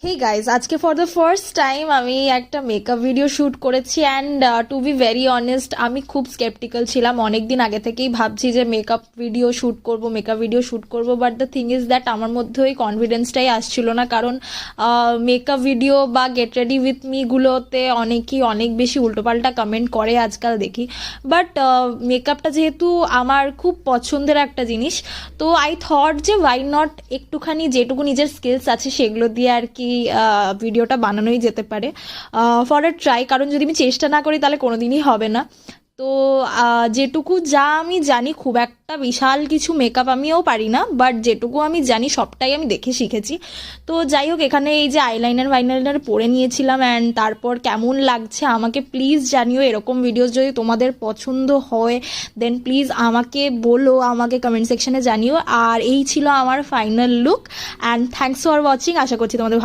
হে guys, আজকে for the first time আমি একটা মেকআপ ভিডিও শ্যুট করেছি and to be very honest আমি খুব স্কেপটিক্যাল ছিলাম। অনেক দিন আগে থেকেই ভাবছি যে মেকআপ ভিডিও শ্যুট করব, but the thing is that আমার মধ্যে ওই কনফিডেন্সটাই আসছিল না, কারণ মেকআপ ভিডিও বা গেট রেডি উইথ মিগুলোতে অনেকেই অনেক বেশি উল্টোপাল্টা কমেন্ট করে আজকাল দেখি। বাট মেকআপটা যেহেতু আমার খুব পছন্দের একটা জিনিস, তো আই থট যে ওয়াই নট একটুখানি যেটুকু নিজের স্কিলস আছে সেগুলো দিয়ে আর কি ভিডিওটা বানানোই যেতে পারে ফর এ ট্রাই। কারণ যদি আমি চেষ্টা না করি তাহলে কোনোদিনই হবে না। তো যেটুকু যা আমি জানি, খুব একটা বিশাল কিছু মেকআপ আমিও পারি না, বাট যেটুকু আমি জানি সবটাই আমি দেখে শিখেছি। তো যাই হোক, এখানে এই যে আইলাইনার পরে নিয়েছিলাম অ্যান্ড তারপর কেমন লাগছে আমাকে প্লিজ জানিও। এরকম ভিডিওস যদি তোমাদের পছন্দ হয় দেন প্লিজ আমাকে বলো, আমাকে কমেন্ট সেকশনে জানিও। আর এই ছিল আমার final look and thanks for watching. আশা করছি তোমাদের